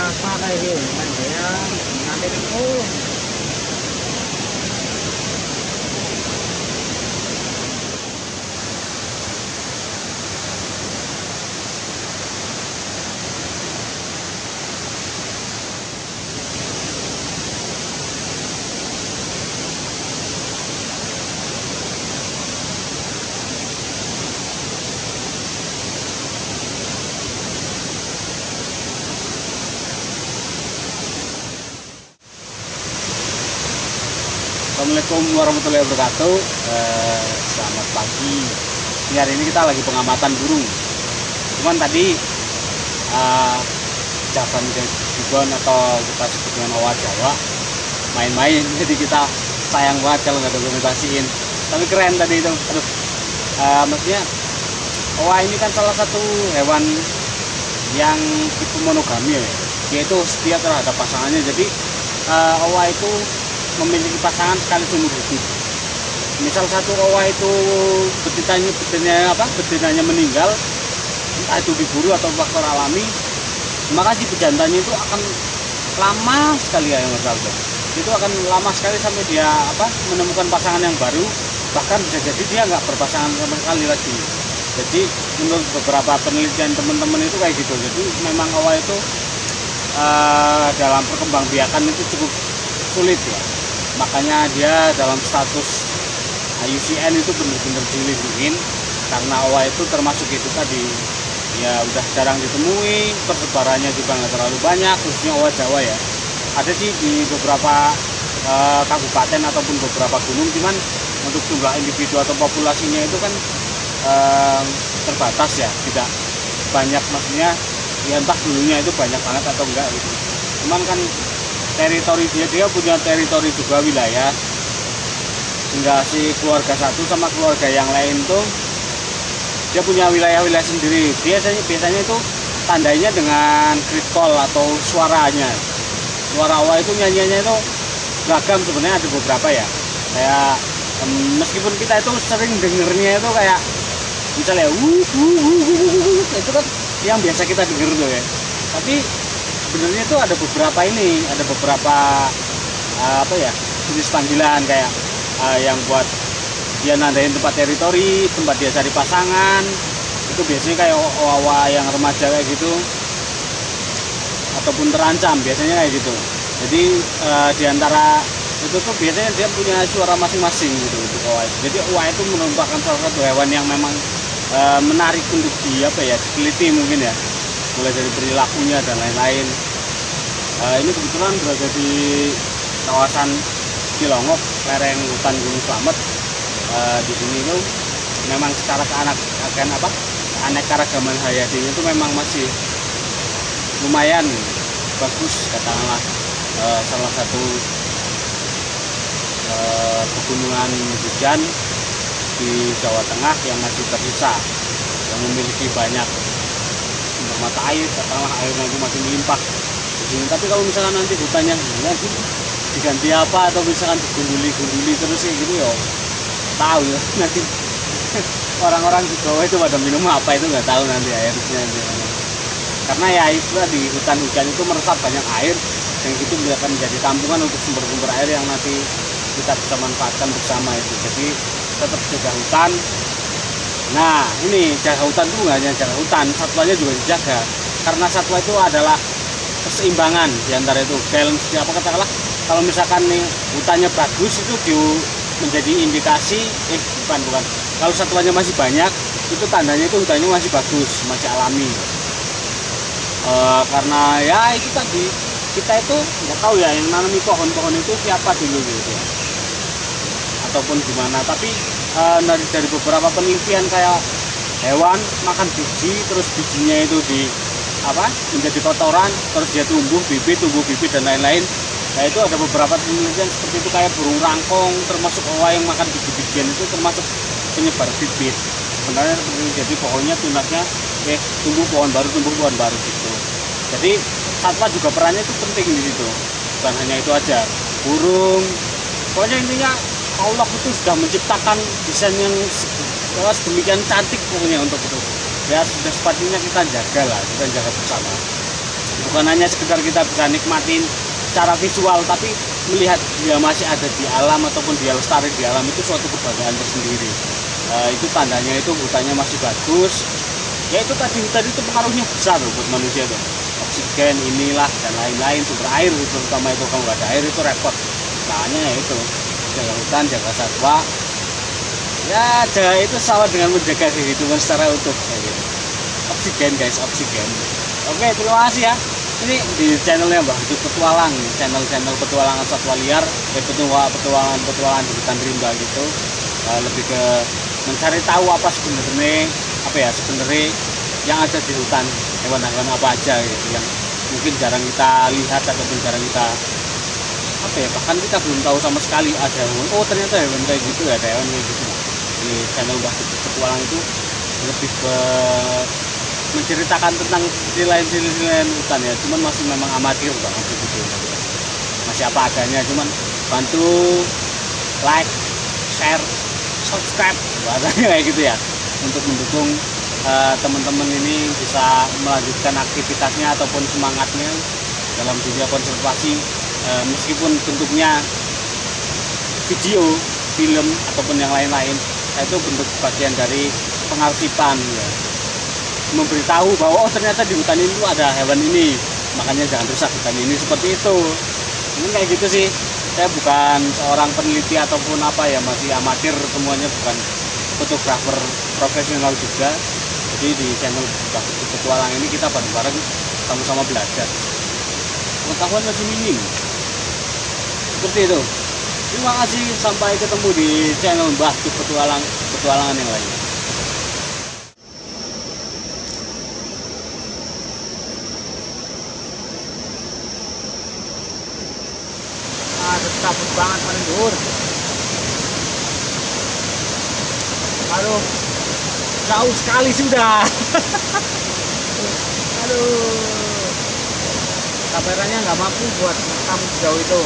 apa kayak gini kan ya nanti itu. Assalamualaikum warahmatullahi wabarakatuh. Selamat pagi. Hari ini kita lagi pengamatan burung. Cuman tadi Javan Gibbon atau kita sebut dengan owa Jawa main-main. Jadi kita sayang banget kalau nggak dokumentasiin. Tapi keren tadi itu. Terus maksudnya owa ini kan salah satu hewan yang tipe monogami ya. Dia itu setia terhadap pasangannya. Jadi owa itu memiliki pasangan sekali seumur hidup. Misal satu owa itu betinanya meninggal, entah itu diburu atau faktor alami, maka si pejantannya itu akan lama sekali ya Mas Aldo. Itu akan lama sekali sampai dia menemukan pasangan yang baru, bahkan bisa jadi dia nggak berpasangan sama sekali lagi. Jadi menurut beberapa penelitian teman-teman itu kayak gitu. Jadi memang owa itu dalam perkembangbiakan itu cukup sulit ya. Makanya dia dalam status IUCN itu benar-benar dilindungi karena owa itu termasuk itu tadi ya udah jarang ditemui, persebarannya juga nggak terlalu banyak, khususnya owa Jawa ya. Ada sih di beberapa kabupaten ataupun beberapa gunung, cuman untuk jumlah individu atau populasinya itu kan terbatas ya, tidak banyak, maksudnya ya entah dulunya itu banyak banget atau enggak gitu. Cuman kan teritori dia punya teritori juga, wilayah, hingga si keluarga satu sama keluarga yang lain tuh dia punya wilayah-wilayah sendiri. Biasanya itu tandanya dengan crit call atau suaranya. Suara owa itu nyanyiannya itu beragam sebenarnya, ada beberapa ya, kayak meskipun kita itu sering dengernya itu kayak misalnya itu kan yang biasa kita denger tuh ya, tapi sebenarnya itu ada beberapa jenis panggilan kayak yang buat dia nandain tempat teritori, tempat dia cari pasangan. Itu biasanya kayak owa yang remaja kayak gitu, ataupun terancam biasanya kayak gitu. Jadi diantara itu tuh biasanya dia punya suara masing-masing gitu untuk owa. Jadi owa itu merupakan salah satu hewan yang memang menarik untuk diteliti mungkin ya, mulai dari perilakunya dan lain-lain. Ini kebetulan berada di kawasan Cilongok, lereng hutan Gunung Slamet. Di sini itu memang secara keanekaragaman hayatinya itu memang masih lumayan bagus, katakanlah salah satu pegunungan hujan di Jawa Tengah yang masih tersisa, yang memiliki banyak sumber mata air, katakanlah airnya itu masih melimpah di sini. Tapi kalau misalkan nanti hutannya hilang, diganti apa atau misalkan digunduli terus kayak gitu ya tahu ya nanti orang-orang di bawah itu pada minum apa itu nggak tahu nanti airnya karena ya itu di hutan hujan itu meresap banyak air yang itu akan menjadi tampungan untuk sumber-sumber air yang nanti kita bisa manfaatkan bersama itu. Jadi tetap jaga hutan. Nah ini jaga hutan itu nggak hanya jaga hutan, satwanya juga dijaga, karena satwa itu adalah keseimbangan diantara itu. Dalam apa katakanlah kalau misalkan nih hutannya bagus itu menjadi indikasi bukan kalau satwanya masih banyak itu tandanya itu hutannya masih bagus, masih alami. Karena ya itu tadi kita itu nggak tahu ya yang nanami pohon-pohon itu siapa dulu gitu ya, ataupun gimana. Tapi dari beberapa penelitian kayak hewan makan biji, terus bijinya itu menjadi kotoran, terus dia tumbuh bibit dan lain-lain. Nah itu ada beberapa penelitian seperti itu, kayak burung rangkong termasuk owa yang makan biji-bijian itu termasuk penyebar bibit sebenarnya. Jadi pohonnya tunasnya tumbuh pohon baru gitu. Jadi satwa juga perannya itu penting di situ, bukan hanya itu aja. Burung, pokoknya intinya Allah itu sudah menciptakan desain yang sedemikian cantik pokoknya untuk itu ya, sudah sepatutnya kita jaga bersama. bukan hanya sekedar kita bisa nikmatin secara visual, tapi melihat dia masih ada di alam ataupun dia lestari di alam itu suatu kebanggaan tersendiri. Itu tandanya itu hutannya masih bagus. Ya itu tadi hutan itu pengaruhnya besar loh buat manusia tuh. Oksigen inilah dan lain-lain, sumber air itu terutama itu, kalau nggak ada air itu repot. Makanya ya itu jaga hutan, jaga satwa. Ya jaga itu sama dengan menjaga kehidupan secara utuh kayak gitu. Oksigen guys, oksigen. Oke, terima kasih ya. Ini di channelnya Mbah Ucup Petualang, channel petualangan satwa liar, petualangan di hutan rimba gitu. Lebih ke mencari tahu apa sebenarnya yang ada di hutan, hewan-hewan apa aja gitu yang mungkin jarang kita lihat ataupun jarang kita bahkan kita belum tahu sama sekali ada hewan. Oh ternyata hewan kayak gitu, ada hewan kayak gitu. Di channel Mbah Ucup Petualang itu lebih ke menceritakan tentang sisi-lain hutan ya, cuman masih memang amatir banget gitu, masih apa adanya, cuman bantu like, share, subscribe bahasanya kayak gitu ya, untuk mendukung teman-teman ini bisa melanjutkan aktivitasnya ataupun semangatnya dalam dunia konservasi, meskipun bentuknya video, film ataupun yang lain-lain, itu bentuk bagian dari pengarsipan ya, memberitahu bahwa oh ternyata di hutan ini tuh ada hewan ini, makanya jangan rusak hutan ini, seperti itu. Ini kayak gitu sih. Saya bukan seorang peneliti ataupun apa ya, masih amatir semuanya, bukan fotografer profesional juga. Jadi di channel Mbah Ucup Petualang ini kita bareng-bareng sama-sama belajar. Pengetahuan masih minim. Seperti itu. Terima kasih, sampai ketemu di channel Mbah Ucup Petualangan yang lain. Takut banget paling dur. Aduh, jauh sekali sudah. Aduh, kameranya nggak mampu buat rekam sejauh itu.